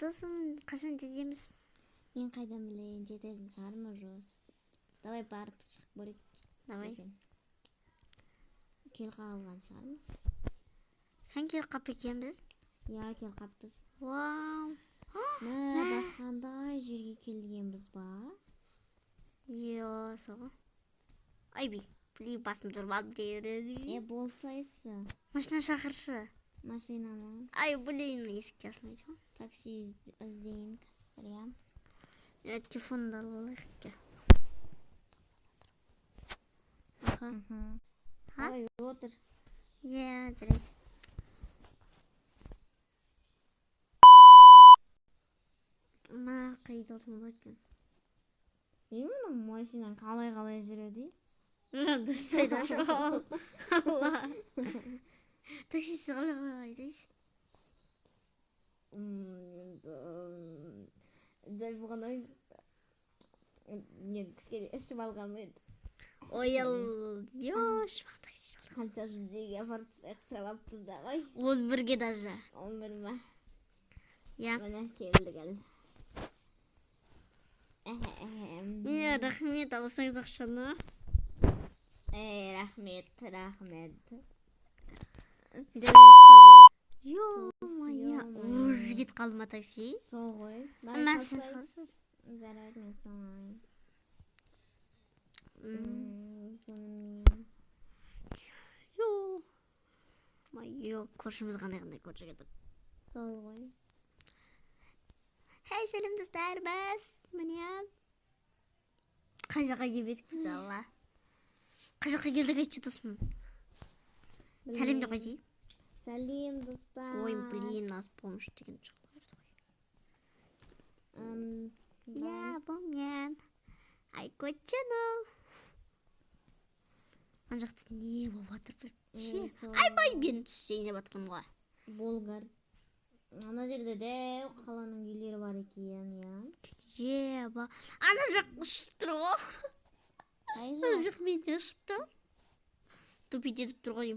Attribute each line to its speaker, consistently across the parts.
Speaker 1: Досым, қашан жетеміз?
Speaker 2: Мен қайдан білейін, жететін шығармыз. Давай барып шығып көрейік.
Speaker 1: Давай.
Speaker 2: Кел қалған шығармыз.
Speaker 1: Хан кел қап екенбіз?
Speaker 2: Я, кел қаппыз.
Speaker 1: Вау.
Speaker 2: Мә, басқандай жерге келгенбіз ба?
Speaker 1: Йо, соғы. Ай бей, басым тұрмадым дейіреді.
Speaker 2: Болсайсы.
Speaker 1: Машина шақыршы.
Speaker 2: Машина ма?
Speaker 1: Ай, есікте ашылмайды ма?
Speaker 2: Такси іздейін қазір, я.
Speaker 1: Телефонды алайық.
Speaker 2: Давай, отыр.
Speaker 1: Жарайды. Қайда алсам болады екен?
Speaker 2: Менің машинаң қалай жүреді?
Speaker 1: Достайды ашып ал. Алла. Таксисті қалай айтайшы?
Speaker 2: Жай бұған ой. Мен кішкене ішіп алған еді.
Speaker 1: Ойыл. Йош, такси жалды.
Speaker 2: Қанша жүзеге апарып экстралаппыз да ғой.
Speaker 1: 11-ге даже.
Speaker 2: 11 ма?
Speaker 1: Я.
Speaker 2: Міне келді кәл.
Speaker 1: Рахмет, алсаңыз ақшаны.
Speaker 2: Рахмет.
Speaker 1: Ё-моё, уже кетіп қалды ма такси?
Speaker 2: Сол ғой.
Speaker 1: Мәсіз қалсыз.
Speaker 2: Жарайды, мен соңайын.
Speaker 1: Ё-моё, көршіміз қандай көрші кетіп.
Speaker 2: Сол ғой.
Speaker 1: Хей, сәлем достар, біз. Міне. Қай жаққа келбедік біз, алла. Қай жаққа келдік айтшы досым. Сәлем де қойсей.
Speaker 2: Сәлем достар.
Speaker 1: Ой, блин, нас помощь деген шығарды ғой. Я помнен. Ай, көтченал. Ан жақта не болып жатыр білші? Ай, бай, мен түсейіне батқым ғой.
Speaker 2: Болгар. Ана жерде де қаланың үйлері бар екен, я.
Speaker 1: Еба. Ана жақ ұшып тұр ғой. Ана жақ менде ұшып тұр. Тупит етіп тұр ғой.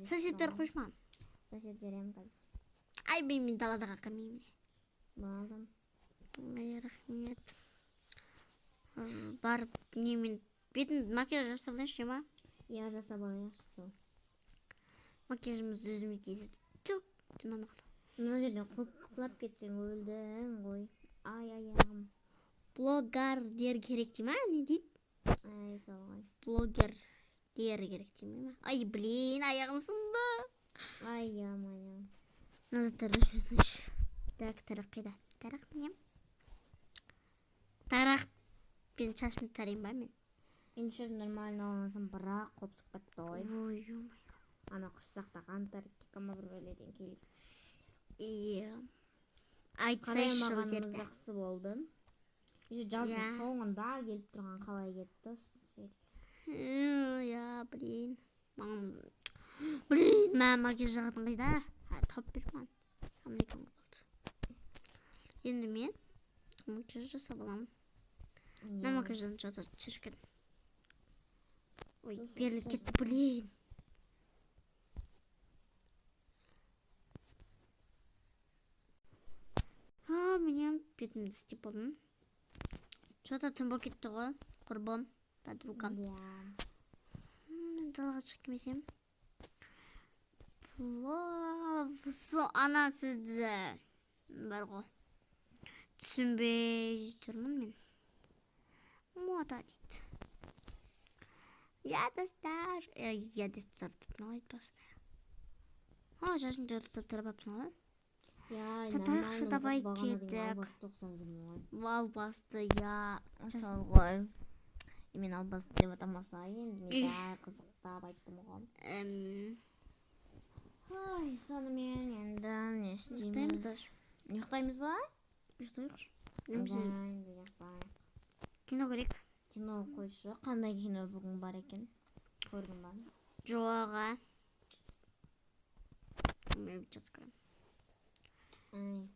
Speaker 1: Сосед бер қойшман.
Speaker 2: Сосед берем қазір.
Speaker 1: Ай, мен даладаға қамеймін.
Speaker 2: Балдым.
Speaker 1: Ай, рахмет. Барып, немен бетін макияж жасап алайыншы, ма?
Speaker 2: Я жасап алайықшы сол.
Speaker 1: Макияжымыз өзіміз кетеді. Түк, түнамы қалды.
Speaker 2: Мына жерден құлап кетсең өлдің ғой. Ай, аяғым.
Speaker 1: Блогардер керек дей ма? Не дейді?
Speaker 2: Ай, сол ғой.
Speaker 1: Блогер дер керек дей ма? Ай, блин, аяғым сынды.
Speaker 2: Ай, ям.
Speaker 1: Назаттарды жүрсінші. Так, тарақ қайда? Тарақ не? Тарақ пен шашымды тарайын ба мен?
Speaker 2: Мен шыр нормально алынсам, бірақ қопсық бәтті ғой.
Speaker 1: Ой, ой.
Speaker 2: Ана құс жақта қантар кекама бір бөледен келіп.
Speaker 1: Иә. Айтсайшы
Speaker 2: Қараймағанымыз
Speaker 1: жерге.
Speaker 2: жақсы болды. Жаздың соңында келіп тұрған қалай кетті.
Speaker 1: Я, блин. Блин, мәм макияж жағатын қайда? Тауып берман. Американ болды. Енді мен макияж жасап аламын. Мен макияждан жасап шешкен. Ой, беріліп кетті, блин. Менен бетімді істеп болдым. Что-то түн болып кетті ғой, құрбым, подругам. Мен далаға шығып кемесем. Ана сізді бар ғой. Түсінбей жүрмін мен. Мода дейді. Я достар. Я достар деп айтпасын. Жашын жыртып тұрып апсың ғой. Татайықшы давай кеттік. Албасты, я.
Speaker 2: Сол ғой. Мен албасты деп атамаса, енді мен қызықтап айттым ғой. Ай, сонымен енді не істейміз? Ұйықтаймыз ба?
Speaker 1: Ұйықтайықшы.
Speaker 2: Кино көрейік. Кино қойшы. Қандай кино бүгін бар екен? Көрдің ба?
Speaker 1: Жоға. Мен сейчас көрем.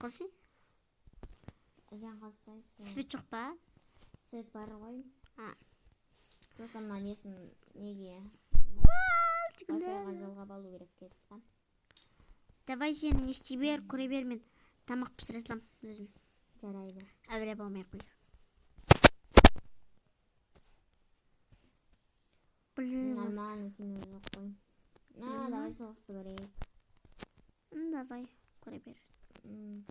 Speaker 1: Қосы?
Speaker 2: Әжен қостайсың.
Speaker 1: Свет жоқ па?
Speaker 2: Свет бар ғой. Соқанна несін неге? Wi-Fi-ға жалғап алу керек кетті.
Speaker 1: Давай сен не істей бер, көре бер, мен Тамақ пісіре салам өзім.
Speaker 2: Жарайды.
Speaker 1: Әуре болмай қой. Блин,
Speaker 2: Нормально сен жоқ қой. Давай соғысты көрейік.
Speaker 1: давай, көре берерсің.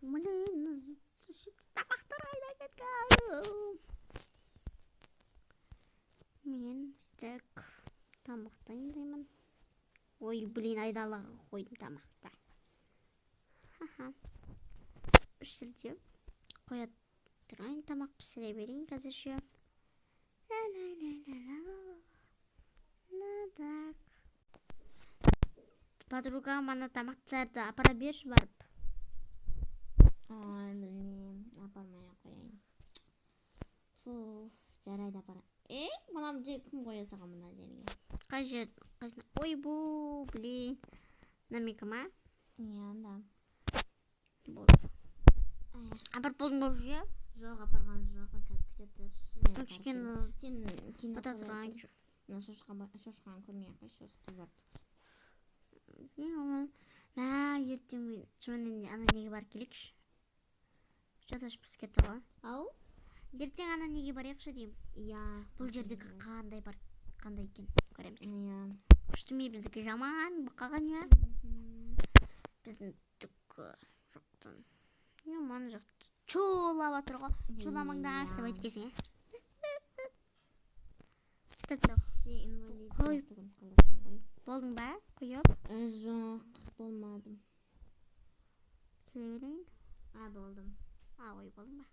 Speaker 1: Блин, тамақтар қайда кеткен? Мен тек тамақ дайындаймын. Ой, блин, айдалаға қойдым тамақты. Пішірдеп қоя тұрайын, тамақ пісіре берейін қазірше. Подруга мана тамақтарды апара берші барып.
Speaker 2: Білмеймін, апармай қояйын. Жарайды апара. Мынам же кім қоя саған мына жерге?
Speaker 1: Қай жер? Ой, бұл, блин. Намека ма?
Speaker 2: Да.
Speaker 1: Болды. Апарып болдың ба уже?
Speaker 2: Жоқ, апарған жоқ. Қазір күтіп
Speaker 1: Кішкені
Speaker 2: Сен
Speaker 1: бұта тұрайыншы.
Speaker 2: шошқаны көрмей қой, шошқа барды.
Speaker 1: Ертең мен шөменен ана неге бар келекші. Жаташ бізге тұға.
Speaker 2: Ау?
Speaker 1: Ертең ана неге барайықшы дейм. Бұл жердегі қандай екен көреміз. Күштімей біздікі жаман бұқаған я. Біздің түкі жоқтан. Ман жоқты. Чолап атыр ғой. Чоламаңда ашты байт кесің, Қой. Болдың ба? Қойып?
Speaker 2: Жоқ, болмадым.
Speaker 1: Келе берейін?
Speaker 2: Болдым.
Speaker 1: Ой, болдың ба?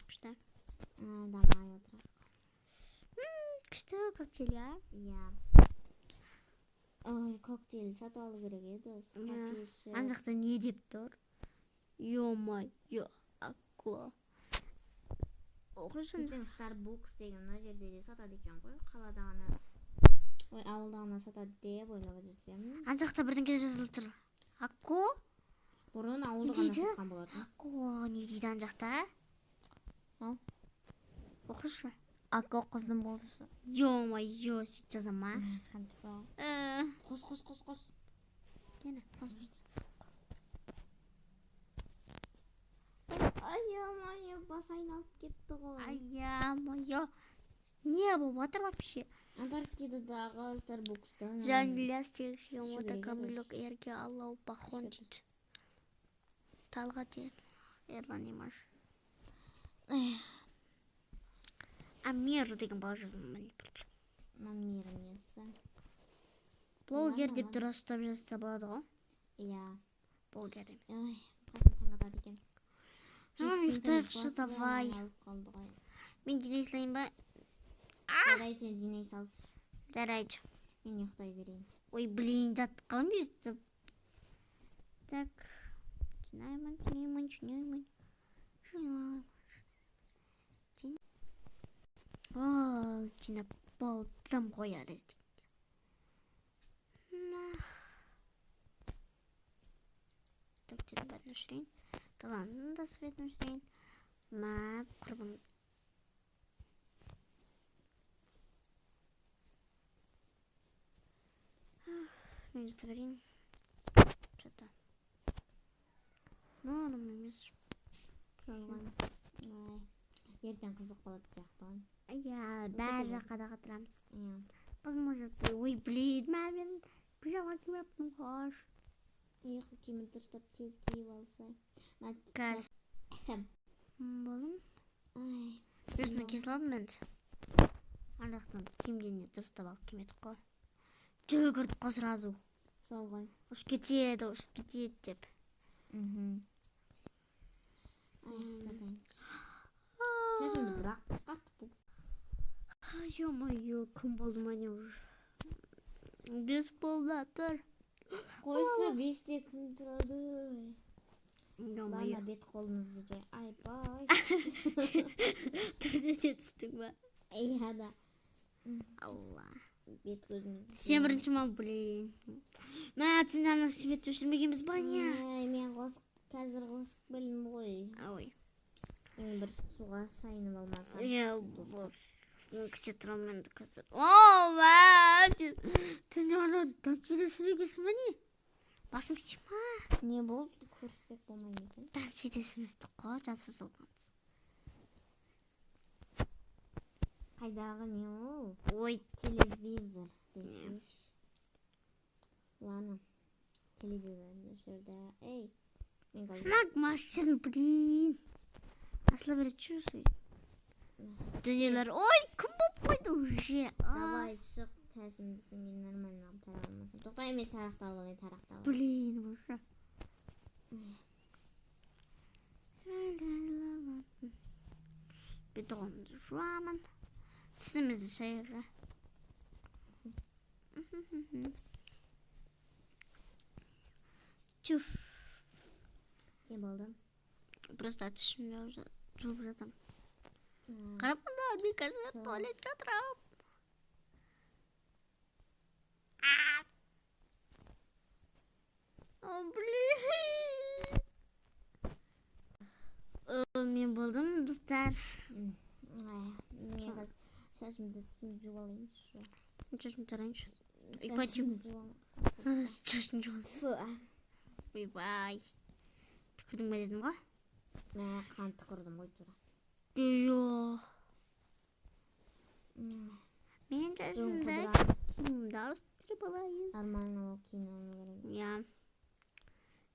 Speaker 1: Күшті.
Speaker 2: Давай отырайық.
Speaker 1: Күшті коктейль, я?
Speaker 2: Ой, коктейль сатып алу керек еді.
Speaker 1: Ан жақта не деп тұр? Ё-мо-ё, акула. Оқышын.
Speaker 2: Starbucks деген мына жерде де сатады екен ғой. Қалада ғана. Ой, ауылда ғана сатады деп ойлап жүрсем.
Speaker 1: Ан жақта бірдеңке жазылып тұр. Аку?
Speaker 2: Бұрын ауылда ғана сатқан болатын.
Speaker 1: Аку, не дейді ан жақта? Оқышы.
Speaker 2: Аку қыздың болшы.
Speaker 1: Ё-мо-ё, сөйт жазама.
Speaker 2: Қантысы. Қос.
Speaker 1: Кені, қос.
Speaker 2: Ай-я-ма-я, бас айналып кетті ғой.
Speaker 1: Ай-я-ма-я. Не бұл батыр вообще?
Speaker 2: Антарктидадағы Starbucks'та.
Speaker 1: Жаңля стихия мота камилок ерге аллау бахон дейді. Талға дер. Ерлан имаш. Амир деген бала жазылмын.
Speaker 2: Амир несі?
Speaker 1: Блогер деп дұрыстап жазса болады ғой?
Speaker 2: Иә.
Speaker 1: Блогер емес.
Speaker 2: Ой, қасын таңғатады екен.
Speaker 1: Ұйықтайықшы, давай. Мен деней салайын ба?
Speaker 2: Жарайды, сен деней салшы.
Speaker 1: Жарайды.
Speaker 2: Мен ұйықтай берейін.
Speaker 1: Ой, блин, жатып қалым естіп. Так. Жинаймын. Жинап болдым қояр естік. Төктерін бәрін өшірейін. Таланын да светін өшірейін. Құрбым. Мен жата берейін. Жата. Норм емес.
Speaker 2: Ертең қызық болады сияқты ғой.
Speaker 1: Бәр жаққа қатырамыз. Возможно, ой, блин, мен пижама кимеппін қош.
Speaker 2: Ұйқы киімін дұрыстап тез киіп алса.
Speaker 1: Кәз. Болым?
Speaker 2: Ай.
Speaker 1: Өзіні кесіл алдым мен. Андақтан киімдені дұрыстап алып кемедік қой. Жүгірдік қой сразу.
Speaker 2: Сол ғой.
Speaker 1: Ұш кетеді деп.
Speaker 2: Шашымды бірақ қысқартып бұл.
Speaker 1: Ё-мо-ё, кім болды мане уже? 5 болды тұр.
Speaker 2: Қойсы 5-те кім тұрады?
Speaker 1: Ё-мо-ё.
Speaker 2: Бана бет қолымызды жай. Ай-бай.
Speaker 1: Түрдете түстік ба?
Speaker 2: Иә да.
Speaker 1: Алла.
Speaker 2: Бет көзімізді.
Speaker 1: Сен бірінші ма, блин. Мә, түн ана свет өшірмегенбіз ба, не?
Speaker 2: Мен қазір қосып білім ғой.
Speaker 1: Ой.
Speaker 2: Сен бір суға шайынып алмасам.
Speaker 1: Күте тұрам менді қазір. О, мә, түн ана дәтчелі сүрегесің ба не? Басың кісі ма?
Speaker 2: Не болды? Көрсек болмайды екен.
Speaker 1: Сөйтесің қой, жатсыз болғанбыз.
Speaker 2: Қайдағы не ол?
Speaker 1: Ой,
Speaker 2: Телевизор десеш. Ладно. Телевизор жерде. Ей, мен қазір
Speaker 1: Нак машин, блин. Асла берет чувствуй. Дүниелер, ой, кім болып қойды уже?
Speaker 2: давай шық, тәсімдісің, мен нормально алып тарақ алмасам. Тоқтай, мен тарақтал болайын, тарақтал.
Speaker 1: Блин, уже. Бетонды жуамын. Тісімізді шайға. Тюф.
Speaker 2: Не болды?
Speaker 1: Просто тішімді жуып жатам. Қарап мұнда, мен қазір туалетке отырам. О, блин. Мен болдым, достар.
Speaker 2: Мен қазір шашымды тісімді жуып алайыншы.
Speaker 1: Шашымды тарайыншы.
Speaker 2: Шашымды жуып алайын.
Speaker 1: Шашын жуып. Ойбай. Түкірдің бе дедім ғой?
Speaker 2: Қан түкірдім ғой тура.
Speaker 1: Йо. Мен шашымды киімімді ауыстырып алайын.
Speaker 2: Нормально болып киіну керек.
Speaker 1: Я.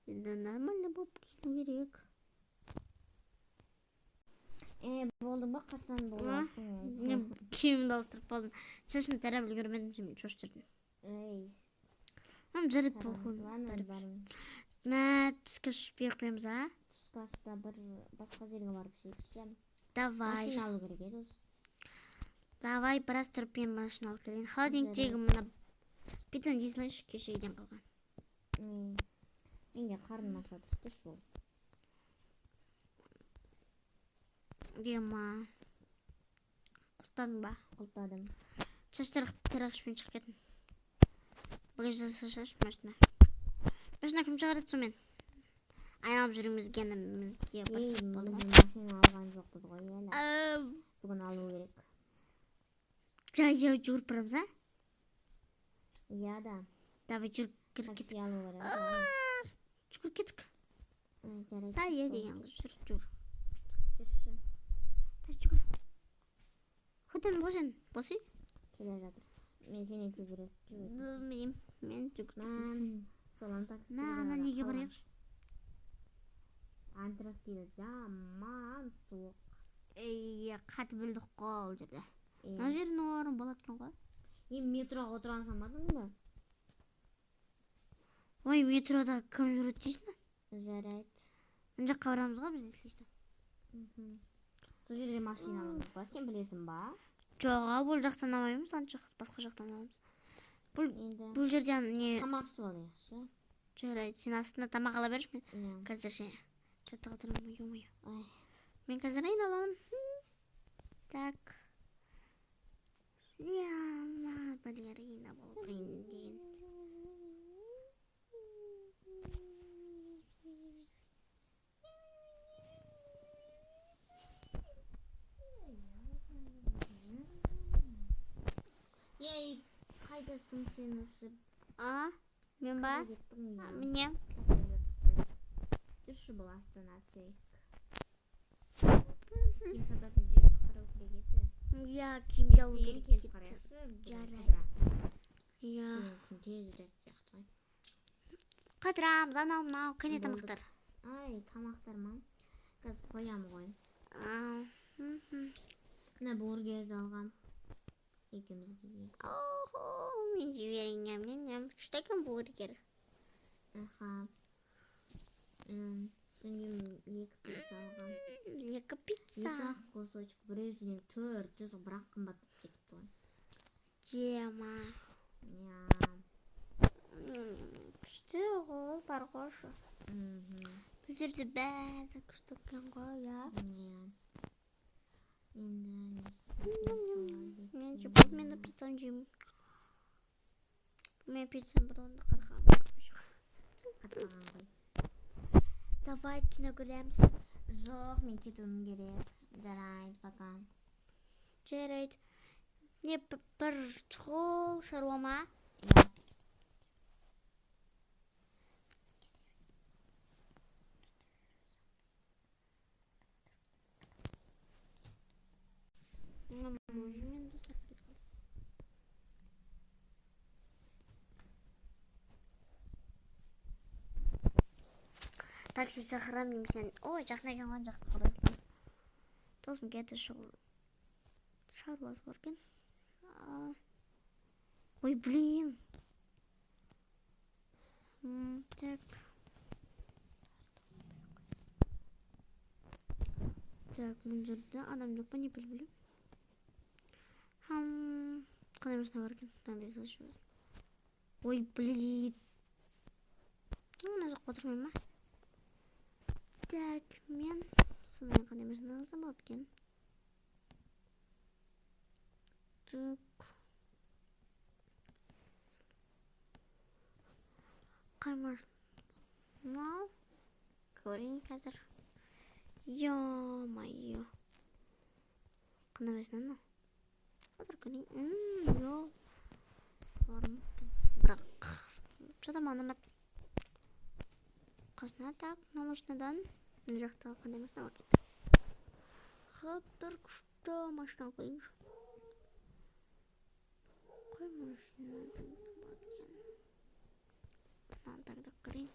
Speaker 1: Енді нормально болып киіну керек.
Speaker 2: Болды ба, қашан боласың?
Speaker 1: Мен киімімді ауыстырып болдым. Шашымды тарап үлгермедім, сен шошытырдың.
Speaker 2: Ей.
Speaker 1: Жарып болғын.
Speaker 2: Ладно, барым.
Speaker 1: Мә, түскі шпек қойымыз, а?
Speaker 2: Түскі ашта бір басқа жерге барып ішейікші.
Speaker 1: Давай.
Speaker 2: Машина алу керек еді.
Speaker 1: Давай, біраз тұрып мен машина алып келейін. Холодильниктегі мына питон дейсіңші кешегіден қалған.
Speaker 2: Менде қарным ашады, тұршы бол.
Speaker 1: Ема. Құлттадың ба?
Speaker 2: Құлттадым.
Speaker 1: Тарақшпен шығып кеттім. Багаждасы шаш машина. Машина кім шығарады сомен? Айналып жүреміз генімізге басып болды ғой.
Speaker 2: Машина алған жоқпыз ғой әлі. Бүгін алу керек.
Speaker 1: Жай жүгіріп барамыз, а?
Speaker 2: Иә да.
Speaker 1: Давай жүгіріп кеттік.
Speaker 2: Такси алу керек.
Speaker 1: Жүгіріп кеттік.
Speaker 2: Жарайды.
Speaker 1: Сая деген қыз жүр.
Speaker 2: Жүрші.
Speaker 1: Жүгір. Хотен болсын. Болсын?
Speaker 2: Келе жатыр. Мен сені жүгіріп.
Speaker 1: Мен жүгіріп.
Speaker 2: Солан так.
Speaker 1: Ана неге барайықшы?
Speaker 2: Антарктида жаман суық.
Speaker 1: Қатып білдік қой ол жерде. Мына жердің орын болады екен ғой.
Speaker 2: Метроға отырған санбадың ба?
Speaker 1: Ой, метрода кім жүреді дейсің?
Speaker 2: Жарайды.
Speaker 1: Мына жаққа барамыз ғой біз естілесті.
Speaker 2: Сол жерде машина аламыз ба? Сен білесің ба?
Speaker 1: Жоға, бұл жақтан алмаймыз, басқа жақтан аламыз. Бұл жерден не...
Speaker 2: Тамақ ішіп алайықшы.
Speaker 1: Жарайды, сен астында тамақ ала берші мен. Қазір ше. Жаттыға тұрмын, ой. Мен қазір айналамын. Так. Я, балерина бол қиын деген.
Speaker 2: Ей, қайдасың сен осы?
Speaker 1: Мен ба? Міне.
Speaker 2: Жүрші бұл астана түсейік. Киім сататын жерді қарау керек еді.
Speaker 1: Я, киімді алу керек
Speaker 2: келіп
Speaker 1: кетті.
Speaker 2: қарайықшы.
Speaker 1: Жарайды. Я.
Speaker 2: Күн тез жүреді сияқты.
Speaker 1: Қадырамыз, анау мынау, кәне тамақтар.
Speaker 2: Ай, тамақтар ма? Қазір қоям ғой. Мына бургерді алғам. Екеумізге ек.
Speaker 1: Мен жіберейін, күшті екен бургер.
Speaker 2: Соң екі пицца алғам.
Speaker 1: Екі пицца.
Speaker 2: Екі кусочек, біреусінен 400, бірақ қымбаттап кетіпті ғой.
Speaker 1: Жема. Күшті ғой, бар қойшы. Бұл жерде бәрі күшті екен ғой, я. Мен жібіп, мен пиццаны жеймін. Мен пиццаны бір онда қарқам.
Speaker 2: Қатпаған ғой.
Speaker 1: Давай кино көреміз.
Speaker 2: Жоқ, мен кетуім керек. Жарайды, пока.
Speaker 1: Жарайды. Не бір шұғыл шаруама?
Speaker 2: Мен достар кетіп қалды.
Speaker 1: Такси шақырам деймін сен. Ой, жақына жаман жақты қарайтын. Тосын кетті шұғыл. Шаруасы бар екен. Ой, блин. Так. Так, бұл жерде адам жоқ па, не білмеймін. Қандай машина бар екен? Таңдайсыз жүрміз. Ой, блин. Мына жаққа отырмайын ма? Так, мен сонымен қандай машина алсам болады екен? Так. Қай машина? Көрейін қазір. Ё-моё. Қандай машина мынау? Отыр көрейін. Жоқ. Бірақ что-то маған ұнамады. Қасына так, мына машинадан мына жақтағы қандай машина бар екен? Хоп, бір күшті машина қойыңызшы. Қай машина бар екен? Мынаны таңдап көрейін.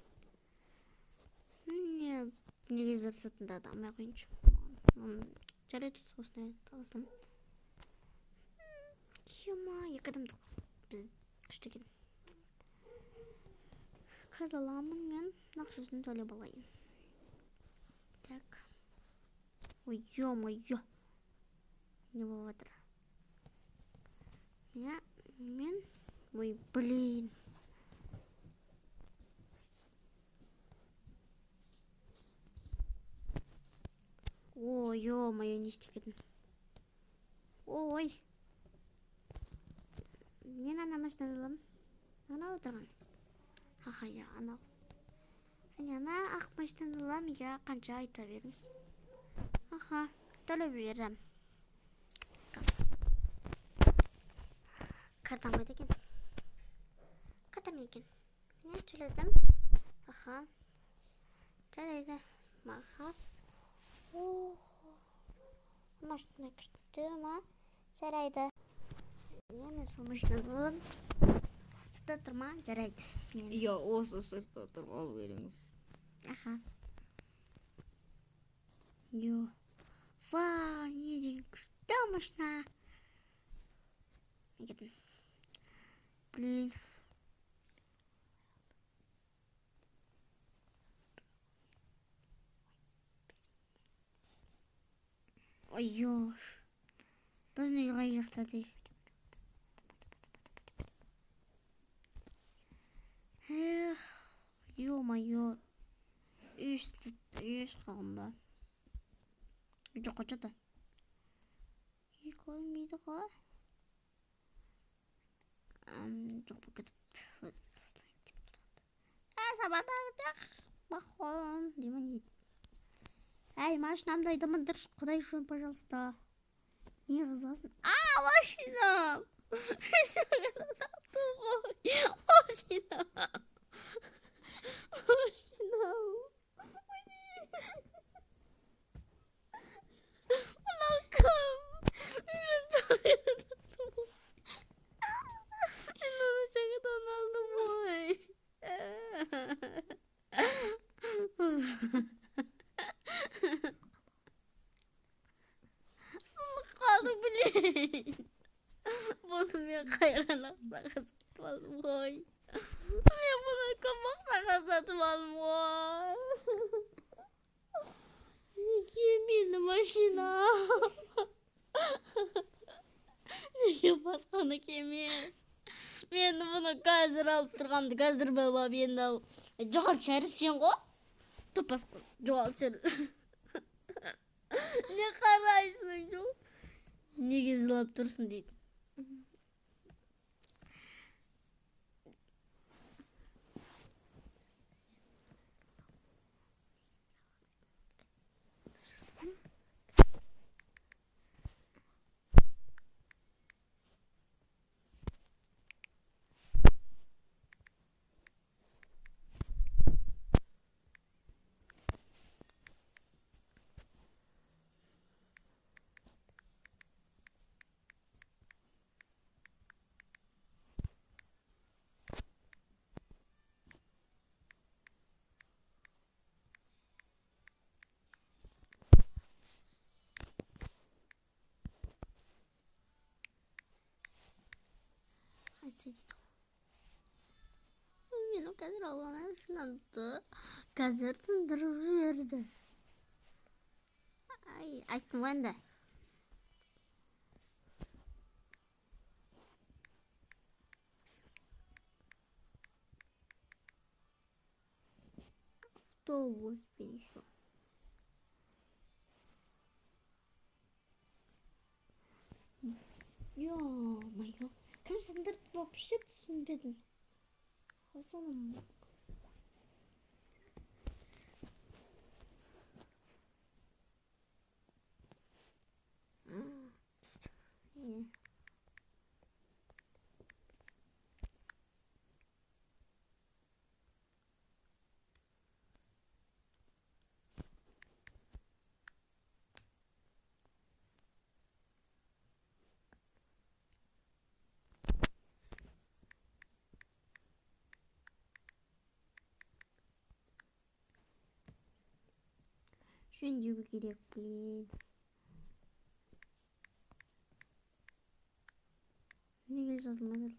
Speaker 1: Неге зарсатында да алмай қойыңызшы. Жарайды, осындай тағысым. Ема, екі адамды біз күшті екен. Қыз аламын, мен нақшысын төлеп алайын. Так. Ой, ё-моё. Не болып жатыр. Мен... Ой, блин. Ой, ё-моё, не істеген. Ой. Мен ана машинаны аламын. Ана отырған. Аха, я, ана. Ана ақ машинаны аламын, я қанша айта беріңіз. Аха, төлеп берем. Картам қайда екен? Картам екен. Не төледім? Аха. Жарайды. Аха. Машина күшті ма? Жарайды. Мен сол машинадан сыртта тұрма? Жарайды.
Speaker 2: Иә, осы сыртта тұрып алып беріңіз.
Speaker 1: Аха. Йо. Вау, не деген күшті машина. Кетім. Блин. Ой, ёш. Біз не жығай жақта дей. Ё-моё. Үш қалында. Жоқ қачады. Көрмейді ғой. Жоқ бұл кетіпті. Сабадар бақон деймін дейді. Әй, машинамды айдамандыр, құдай үшін, пожалуйста. Не қызғасын? Машинам! Машинам! Мынау кім? Мен жаңадан алдым ғой. Сынып қалды, блин. Bunu мен қайран ақсаға сатып алдым ғой. Мен бұны көп ақсаға сатып алдым ғой. Неге мені машина? Неге басқаныкі емес? Мен бұны қазір алып тұрғанды қазір бабам енді ал. Жоғал шәрі сен ғой? Топас қыз, жоғал шәрі. Не қарайсың жоқ? Неге жылап тұрсын дейді. кетсе дейді. Мені қазір алғаннан сынанды. Қазір тындырып жіберді. Ай, айттым ғой енді. Автобус перешел. Ё-моё, кім сындырды вообще түсінбедім. Қалсаным. Жөндеу керек, блин. Неге жазылмады?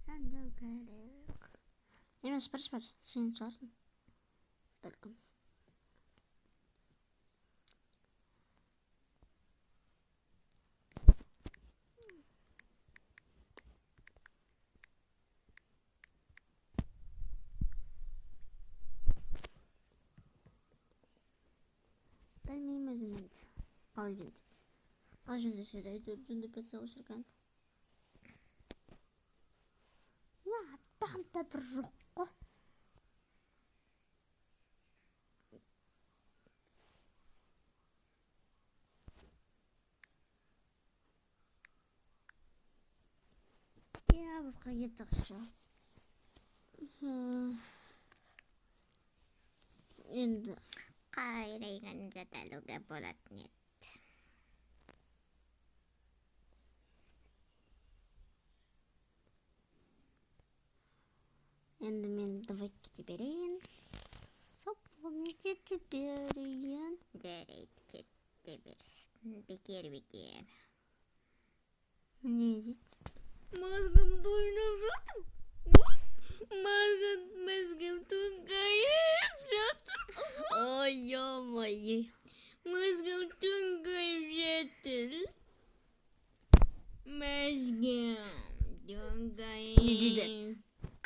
Speaker 1: Жөндеу керек. Емес, бар. Сен шығарсың. Бәлкім. Білмеймін өзім енді. Қалай жөндейді. Қалай жөндесе де әйтеуір жөндеп кетсе ғой шіркін. Я, там да бір жоқ қой. Я, басқа кеттік ше. Енді қайрайған жаталуға болатын еді. Енді мен давай кете берейін. Сопығыммен кете берейін. Жарайды, кете берсін. Бекер. Не дейді? Мазғымды ойнап жатыр. Мазғымды қайып жатыр. Ой, ё-моё. Мазғымды қайып жатыр. Мазғымды қайып. Не дейді?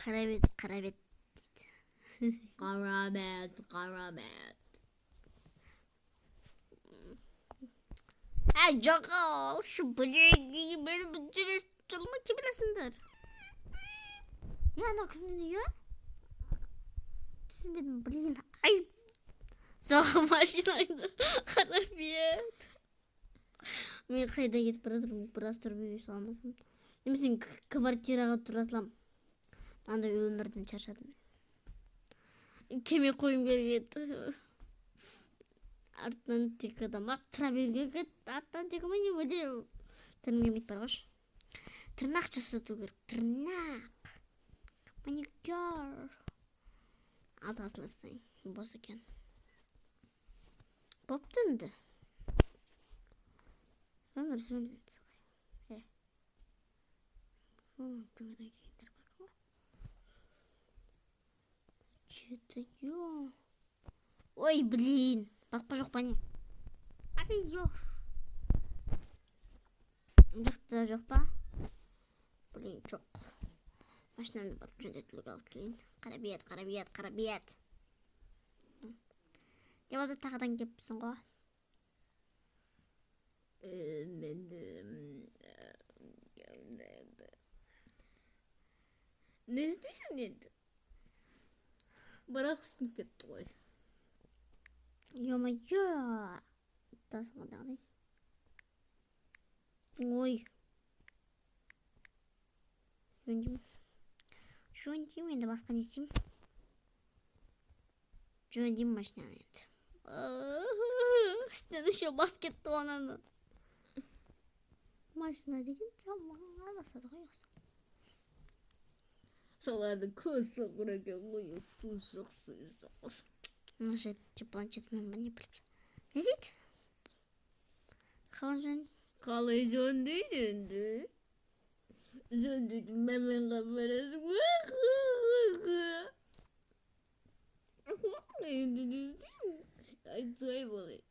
Speaker 1: Қарабет дейді. Қарабет. Әй, жоғал, шыбырейді, мені бүттірес жылыма кебілесіңдер. Я, ана кімнен үйі? Түсінбедім, блин, ай. Соғы машинайды, қарабет. Мен қайда кетіп баратырмын, біраз тұрып үйге саламасам. Немесен квартираға тұра салам. Андай өмірден шаршадым. Кеме қойым келгеді. Артынан тек адам ақтыра берген. Артынан тек адам не bude. Тырнақ емейт бар қош. Тырнақ жасату керек. Тырнақ. Маникюр. Алтасын астайын. Бос екен. Бопты енді. Өмір сүреміз енді солай. Жаңадан кейіндер бар ма? Че-то ой, блин. Басқа жоқ па не? Ай, жоқ. Жақта жоқ па? Блин, жоқ. Машинамды барып жөндетілуге алып келейін. Қарабет. Не болды, тағадан кеппісің ғой? Не істейсің енді? Бірақ сынып кетті ғой. Ё-моё. Тасыға дағдай. Ой. Жөндеймін енді басқа не істеймін? Жөндеймін машинаны енді. Үстінен еще бас кетті онаны. Машина деген жаман арасады ғой осы. Соларды көз соғыр екен ғой, су жоқ. Может, планшетмен не біліп. Не дейді?
Speaker 2: Kalay söndüydü. Söndüydüm hemen kamerası. Ay saymalı.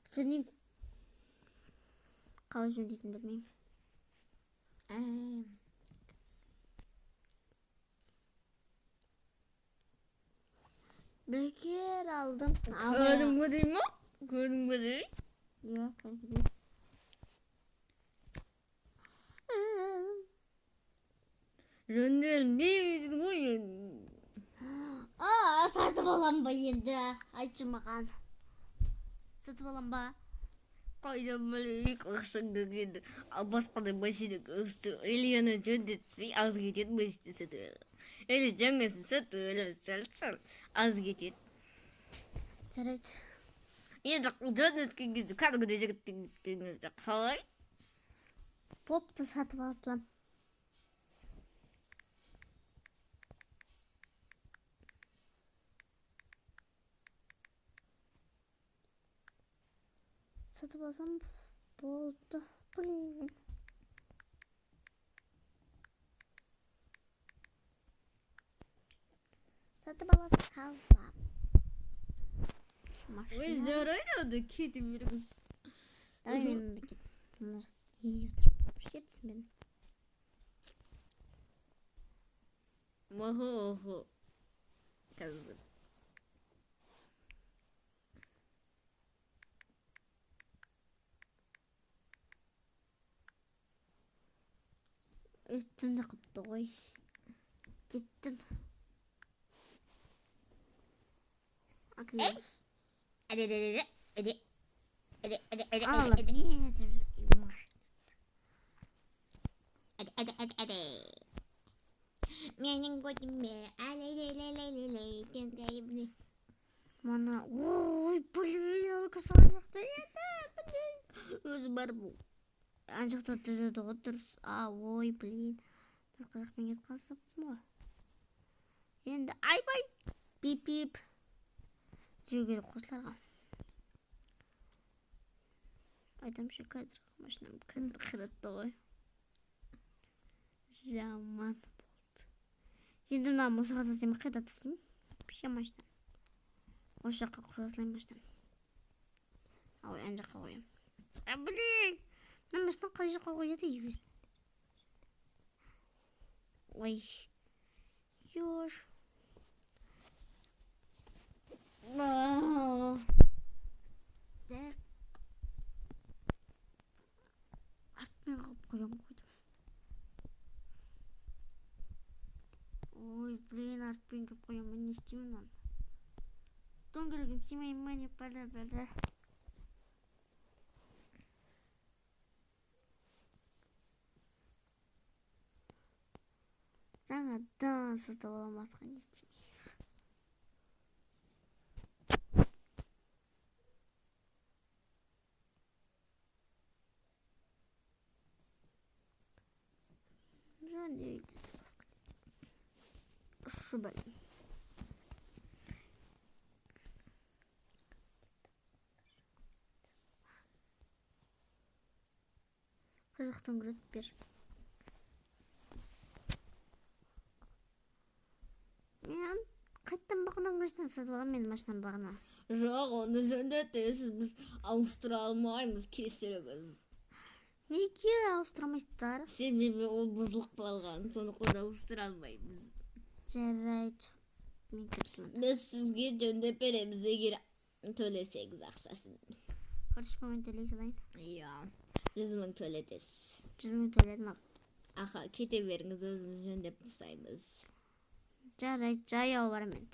Speaker 1: Senin kalacağını bilmeyeyim. Bekir aldım.
Speaker 2: Gördün mü değil mi? Gördün mü değil?
Speaker 1: Yok kanka değil.
Speaker 2: Röndel değil mi?
Speaker 1: Satıp olan bayıldı. Açmakan. Satıp olan ba.
Speaker 2: Koydum böyle ilk akşam döküldü. Başkanın başını göster. Eliyanı cöndetsi az geçit başını satıyor. Eli cangasını satıyor. Sal. Az geçit.
Speaker 1: Çarek.
Speaker 2: Ya da cöndetkin güzü. Kanı gidecek gittiğinizde. Hay.
Speaker 1: Pop da satıp aslan. Satıp alsam oldu. Please. Satıp alasam.
Speaker 2: Ve zorayla da kedi bir kız.
Speaker 1: Önündeki. Bunlar iyi yutturmuş. Yetsin benim.
Speaker 2: Maho. Kızım.
Speaker 1: Üstünde kaptı oy. Gittim. Okey.
Speaker 2: Hadi.
Speaker 1: Allah niye
Speaker 2: Hadi. Benim kodum ale.
Speaker 1: Bana oy bulun kasacakta özü var bu. Ancak da doğrudur. Oy bulun. Bir kızak ben yatkalsam mı? Şimdi ay bay. Bip. Cügül kuşlarga. Aytam şu kadar başına bu kadar kırıttı oy. Zaman oldu. Şimdi ben bu sırada seni kadar tasım. Bir şey baştan. O şaka koyaslayayım baştan. Oy ancak koyayım. Abli. Ben baştan kayacak koyuyor da yüz. Oy. Yor. Dek. Atmaya koyuyorum. Oy блин atmaya koyuyorum. Ben istemiyorum lan. Dongelgim simeyim beni böyle. Sana dansı da olamazken istemiyorum. Ben de öyle başka istemiyorum. Şu böyle. Kırıktım gırık bir. Yani kaçtan bakıdan baştan satıp alalım benim baştan bakına.
Speaker 2: Жоқ, оны жөндетесіз. Біз ауыстыра алмаймыз, кешіріңіз.
Speaker 1: Неге ауыстырамайсыздар?
Speaker 2: Себебі ол бұзылып қалған, сондықтан ауыстыра алмаймыз.
Speaker 1: Evet. Мен кеттім.
Speaker 2: Біз сізге жөндеп береміз егер төлесеңіз ақшасын.
Speaker 1: Kaç moment öyleyse lan?
Speaker 2: Иә, 100 мың төлетесіз.
Speaker 1: 100 minut öyle mi?
Speaker 2: Аха, кете беріңіз, өзіміз жөндеп тастаймыз.
Speaker 1: Жай var men.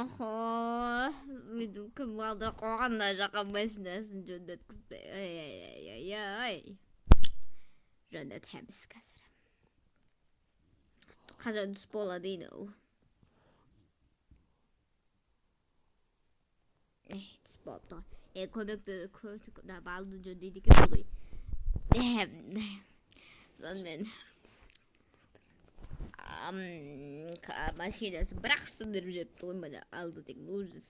Speaker 2: Oho, bizim kımbalda qoğanda жаққа машинасын жөндөткізбей. Ай. Жөндөтеміз қазір. Қашан түс болады дейін ол. Түс болды. Көмекті да балды жөндейді екен ғой. Сонымен машинасы бірақ сындырып жіберіпті ғой, міне алды тек ужас.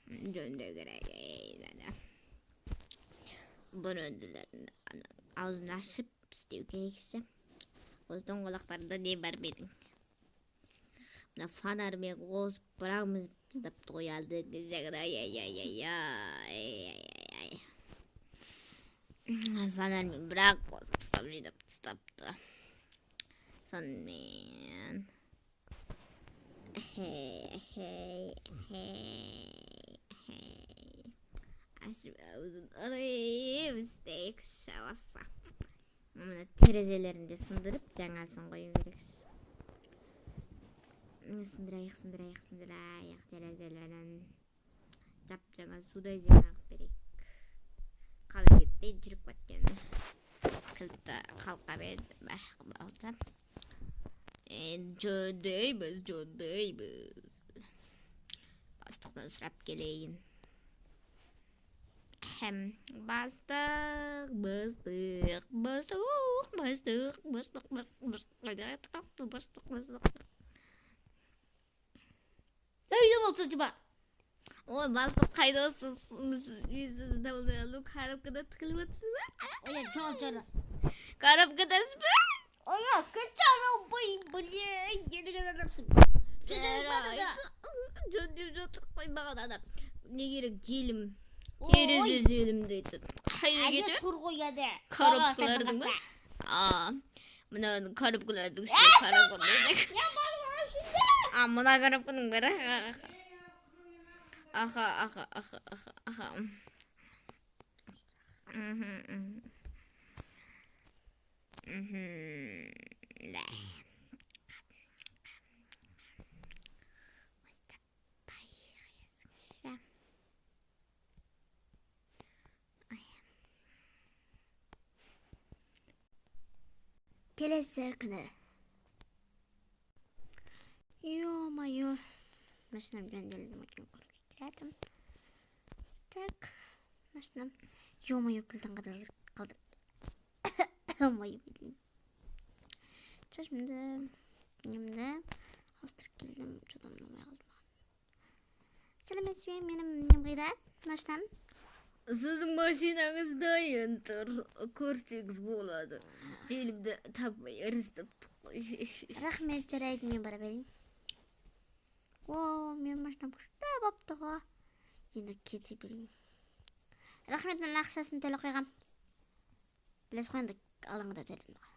Speaker 2: Жөндеу керек. Бұны аузын ашып істеу керекші. Осы доңғалақтарында не бар менің? Мына фонармен қосып бірағымыз біздапты қоялды. Фонармен бірақ қосып жидап тастапты. Сонымен ашып аузын ұрып істейік шаласа. Мына терезелерінде сындырып жаңасын қою керексіз. Сындырайық терезелерін. Жап-жаңа судай жаңақ берейік. Қалай кетті жүріп кеткен. Кілтті қалқа берді. Балта. Жөндейміз. Бастықтан сұрап келейін. Бастық.
Speaker 1: Öyle mi oldu acaba?
Speaker 2: Ой, бастық қайдасыз? Сізді даулы қарап қада тықылып атсыз ба?
Speaker 1: Öyle çok.
Speaker 2: Қарап қадасыз ба?
Speaker 1: Oya kaçarım блин, дедіген адамсың.
Speaker 2: Жөндеп жатыр қоймаған адам. Не керек желім? Терезе желім дейтін. Қайда кетіп?
Speaker 1: Әне тұр қояды.
Speaker 2: Коробкалардың ба? Мына коробкалардың ішінде коробка болacak. Мына коробканың бәрі. Аха.
Speaker 1: Келесі күні. Ё-моё. Машинам жөнделді, макин қорға келедім. Так, машинам. Ё-моё, кілтін қалды. Ой, блин. Чашымды, немді ауыстырып келдім, жодам номай қалдым. Сәлеметсіз бе, менің нем қайда, машинам?
Speaker 2: Сіздің машинаңыз дайын тұр, көрсеңіз болады. Желімді тапмай арыстаптық қой.
Speaker 1: Рахмет, жарайды, мен бара берейін. О, мен машинам күшті бапты ғой. Енді кете берейін. Рахметтің ақшасын төлі қойғам. Білес қойында алаңғыда төлім ғой.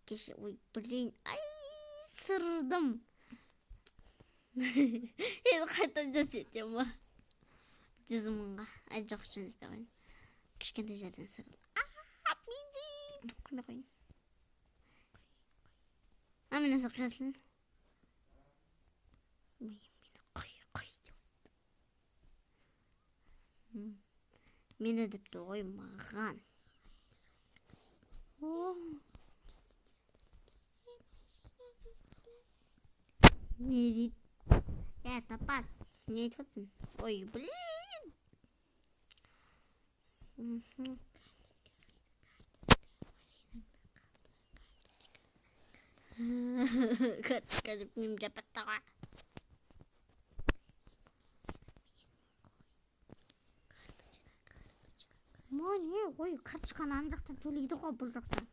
Speaker 1: Кеше, ой, блин, ай, сырдым. Енді қайтан жасетем ба? 100 мыңға. Ай, жоқ жөнеспе қойын. Кішкентай жерден сырдым. Бензин! Құймай қойын. Мені сұрқасын. Мені қой. Мені депті ғой маған. Не дейді? Тапас. Не айтып отсын? Ой, блин! Карточка мим жапаттаға. Моне, ой, карточканы ан жақтан төлейді ғой бұл жақсан.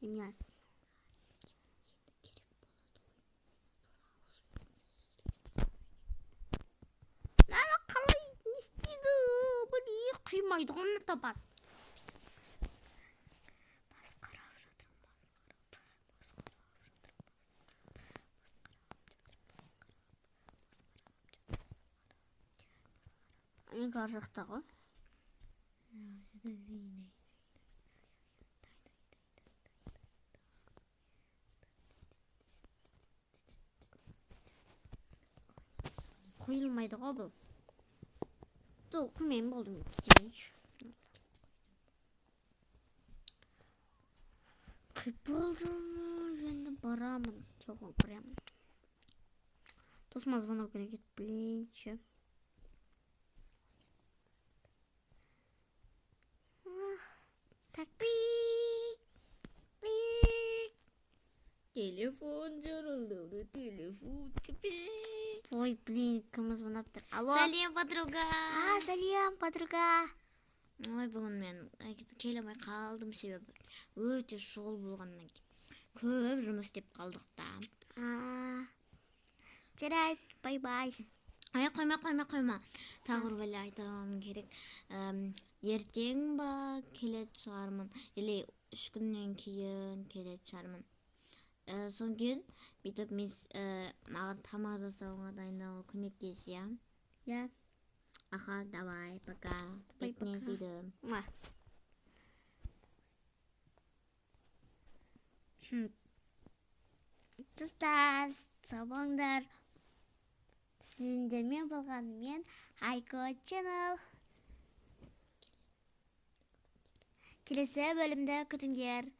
Speaker 1: Емес. Нәлі қалай не істейді? Бұл үй қимайды ғымны табас. Ең ар жақта ғой. Қойылмайды ғой бұл. Тұл, мен болдым, кетемейші. Қып болды, енді барамын, жоғын көремін. Тосыма звонок керек, блинші. Так,
Speaker 2: Telefon çalındı. Telefon.
Speaker 1: Ой, блин, кіміз бұнаптыр. Алло.
Speaker 2: Сәлем, подруга.
Speaker 1: Сәлем, подруга.
Speaker 2: Ой, бүгін мен келе алмай қалдым, себебі өте шұғыл болғаннан кейін көп жұмыс істеп қалдық та.
Speaker 1: Жарайды, бай-бай.
Speaker 2: Ай, қойма. Тағы бір бәле айтуым керек. Ертең ба келетін шығармын, или 3 күннен кейін келетін шығармын. Содан кейін бүйтіп маған тамақ жасауға дайындауға көмектес, я?
Speaker 1: Я.
Speaker 2: Аха, давай, пока.
Speaker 1: Давай,
Speaker 2: Бетіне
Speaker 1: пока.
Speaker 2: сүйдім.
Speaker 1: Достар, сау болыңдар. Сіздермен болған мен Айко Channel. Келесі бөлімді күтіңдер.